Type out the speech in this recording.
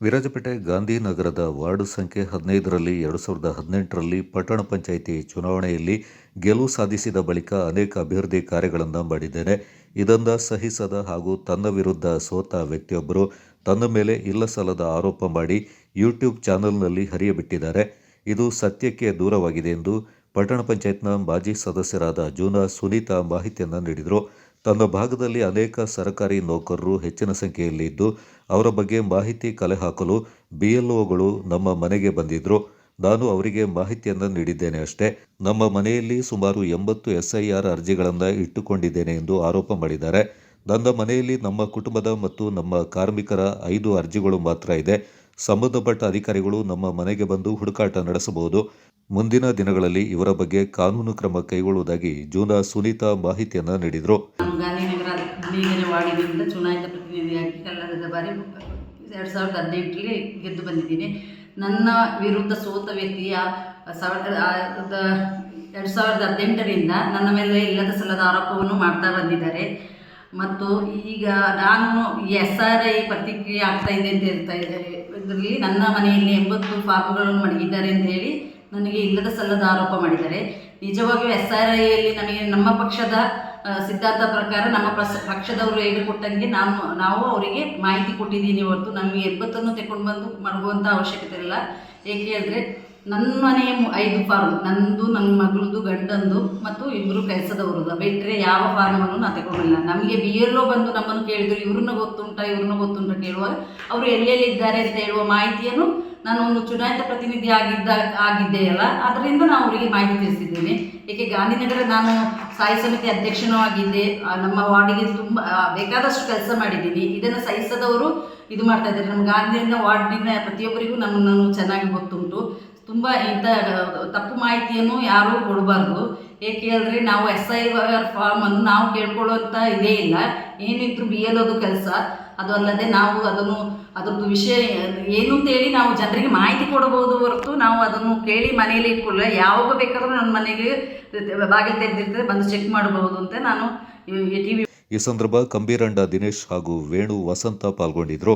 ವಿರಾಜಪೇಟೆ ಗಾಂಧಿನಗರದ ವಾರ್ಡ್ ಸಂಖ್ಯೆ 15ರಲ್ಲಿ 2018ರಲ್ಲಿ ಪಟ್ಟಣ ಪಂಚಾಯಿತಿ ಚುನಾವಣೆಯಲ್ಲಿ ಗೆಲುವು ಸಾಧಿಸಿದ ಬಳಿಕ ಅನೇಕ ಅಭಿವೃದ್ಧಿ ಕಾರ್ಯಗಳನ್ನು ಮಾಡಿದ್ದೇನೆ. ಇದನ್ನು ಸಹಿಸದ ಹಾಗೂ ತನ್ನ ವಿರುದ್ಧ ಸೋತ ವ್ಯಕ್ತಿಯೊಬ್ಬರು ತನ್ನ ಮೇಲೆ ಇಲ್ಲಸಲ್ಲದ ಆರೋಪ ಮಾಡಿ ಯೂಟ್ಯೂಬ್ ಚಾನೆಲ್ನಲ್ಲಿ ಹರಿಯಬಿಟ್ಟಿದ್ದಾರೆ. ಇದು ಸತ್ಯಕ್ಕೆ ದೂರವಾಗಿದೆ ಎಂದು ಪಟ್ಟಣ ಪಂಚಾಯತ್ನ ಮಾಜಿ ಸದಸ್ಯರಾದ ಜೂನ ಸುನೀತಾ ಮಾಹಿತಿಯನ್ನು ನೀಡಿದರು. ತನ್ನ ಭಾಗದಲ್ಲಿ ಅನೇಕ ಸರ್ಕಾರಿ ನೌಕರರು ಹೆಚ್ಚಿನ ಸಂಖ್ಯೆಯಲ್ಲಿ ಇದ್ದು ಅವರ ಬಗ್ಗೆ ಮಾಹಿತಿ ಕಲೆ ಹಾಕಲು BLOಗಳು ನಮ್ಮ ಮನೆಗೆ ಬಂದಿದ್ದರು. ನಾನು ಅವರಿಗೆ ಮಾಹಿತಿಯನ್ನು ನೀಡಿದ್ದೇನೆ ಅಷ್ಟೇ. ನಮ್ಮ ಮನೆಯಲ್ಲಿ ಸುಮಾರು 80 SIR ಅರ್ಜಿಗಳನ್ನು ಇಟ್ಟುಕೊಂಡಿದ್ದೇನೆ ಎಂದು ಆರೋಪ ಮಾಡಿದ್ದಾರೆ. ನನ್ನ ಮನೆಯಲ್ಲಿ ನಮ್ಮ ಕುಟುಂಬದ ಮತ್ತು ನಮ್ಮ ಕಾರ್ಮಿಕರ 5 ಅರ್ಜಿಗಳು ಮಾತ್ರ ಇದೆ. ಸಂಬಂಧಪಟ್ಟ ಅಧಿಕಾರಿಗಳು ನಮ್ಮ ಮನೆಗೆ ಬಂದು ಹುಡುಕಾಟ ನಡೆಸಬಹುದು. ಮುಂದಿನ ದಿನಗಳಲ್ಲಿ ಇವರ ಬಗ್ಗೆ ಕಾನೂನು ಕ್ರಮ ಕೈಗೊಳ್ಳುವುದಾಗಿ ಜೂನ ಸುನೀತಾ ಮಾಹಿತಿಯನ್ನು ನೀಡಿದರು. ಗಾಂಧಿನಗರ 15ನೇ ವಾರ್ಡಿನಿಂದ ಚುನಾಯಿತ ಪ್ರತಿನಿಧಿಯಾಗಿ ಕಳೆದ ಬಾರಿ 2018ರಲ್ಲಿ ಗೆದ್ದು ಬಂದಿದ್ದೀನಿ. ನನ್ನ ವಿರುದ್ಧ ಸೋತ ವ್ಯಕ್ತಿಯ 2018ರಿಂದ ನನ್ನ ಮೇಲೆ ಇಲ್ಲದ ಸಲ್ಲದ ಆರೋಪವನ್ನು ಮಾಡ್ತಾ ಬಂದಿದ್ದಾರೆ. ಮತ್ತು ಈಗ ನಾನು SRI ಪ್ರತಿಕ್ರಿಯೆ ಆಗ್ತಾ ಇದೆ ಅಂತ ಹೇಳ್ತಾ ಇದ್ದಾರೆ. ಇದರಲ್ಲಿ ನನ್ನ ಮನೆಯಲ್ಲಿ 80 ಫಾರ್ಮ್ಗಳನ್ನು ಮಡಗಿದ್ದಾರೆ ಅಂತ ಹೇಳಿ ನನಗೆ ಇಲ್ಲದ ಸಲ್ಲದ ಆರೋಪ ಮಾಡಿದ್ದಾರೆ. ನಿಜವಾಗಿಯೂ SRIಯಲ್ಲಿ ನಮಗೆ ನಮ್ಮ ಪಕ್ಷದ ಸಿದ್ಧಾಂತ ಪ್ರಕಾರ ನಮ್ಮ ಪಕ್ಷದವರು ಹೇಳಿಕೊಟ್ಟಂಗೆ ನಾವು ಅವರಿಗೆ ಮಾಹಿತಿ ಕೊಟ್ಟಿದ್ದೀನಿ. ಹೊರತು ನಮಗೆ 80ನ್ನು ತಗೊಂಡು ಬಂದು ಮಡಗುವಂಥ ಅವಶ್ಯಕತೆ ಇಲ್ಲ. ಏಕೆ ಹೇಳಿದ್ರೆ ನನ್ನ ಮನೆಯ 5 ಫಾರ್ಮ್, ನಂದು, ನನ್ನ ಮಗಳದು, ಗಂಡಂದು ಮತ್ತು ಇಬ್ಬರು ಕೆಲಸದವ್ರದ್ದು ಬಿಟ್ಟರೆ ಯಾವ ಫಾರ್ಮನ್ನು ನಾನು ತಗೊಂಡಿಲ್ಲ. ನಮಗೆ BLO ಬಂದು ನಮ್ಮನ್ನು ಕೇಳಿದ್ರು, ಇವ್ರನ್ನ ಗೊತ್ತುಂಟ ಕೇಳುವಾಗ ಅವರು ಎಲ್ಲೆಲ್ಲಿದ್ದಾರೆ ಅಂತ ಹೇಳುವ ಮಾಹಿತಿಯನ್ನು ನಾನು ಒಂದು ಚುನಾಯಿತ ಪ್ರತಿನಿಧಿ ಆಗಿದ್ದೆಯಲ್ಲ, ಅದರಿಂದ ನಾನು ಅವರಿಗೆ ಮಾಹಿತಿ ತಿಳಿಸಿದ್ದೇನೆ. ಏಕೆ ಗಾಂಧಿನಗರ ನಾನು ಸ್ಥಾಯಿ ಸಮಿತಿ ಅಧ್ಯಕ್ಷನೂ ಆಗಿದ್ದೆ. ನಮ್ಮ ವಾರ್ಡಿಗೆ ತುಂಬ ಬೇಕಾದಷ್ಟು ಕೆಲಸ ಮಾಡಿದ್ದೀನಿ. ಇದನ್ನು ಸಹಿಸದವರು ಇದು ಮಾಡ್ತಾ ಇದ್ದಾರೆ. ನಮ್ಮ ಗಾಂಧಿಯಿಂದ ವಾರ್ಡಿನ ಪ್ರತಿಯೊಬ್ಬರಿಗೂ ನಮ್ಮನ್ನು ಚೆನ್ನಾಗಿ ಗೊತ್ತುಂಟು. ತುಂಬ ಇಂಥ ತಪ್ಪು ಮಾಹಿತಿಯನ್ನು ಯಾರೂ ಕೊಡಬಾರ್ದು. ಏಕೆ ಹೇಳಿದ್ರೆ ನಾವು SIR ಫಾರ್ಮನ್ನು ನಾವು ಕೇಳ್ಕೊಳ್ಳುವಂಥ ಇದೇ ಇಲ್ಲ. ಏನಿದ್ರು BLOದು ಕೆಲಸ. ಅದು ಅಲ್ಲದೆ ನಾವು ಅದರದ್ದು ವಿಷಯ ಏನು ಅಂತೇಳಿ ನಾವು ಜನರಿಗೆ ಮಾಹಿತಿ ಕೊಡಬಹುದು ಹೊರತು ನಾವು ಅದನ್ನು ಕೇಳಿ ಮನೆಯಲ್ಲಿ ಇಟ್ಕೊಳ್ಳಿ. ಯಾವಾಗ ಬೇಕಾದರೂ ನನ್ನ ಮನೆಗೆ ಬಾಗಿಲು ತೆಗೆದಿರ್ತದೆ, ಬಂದು ಚೆಕ್ ಮಾಡಬಹುದು ಅಂತ ನಾನು TV. ಈ ಸಂದರ್ಭ ಕಂಬೀರಂಡ ದಿನೇಶ್ ಹಾಗೂ ವೇಣು ವಸಂತ ಪಾಲ್ಗೊಂಡಿದ್ದರು.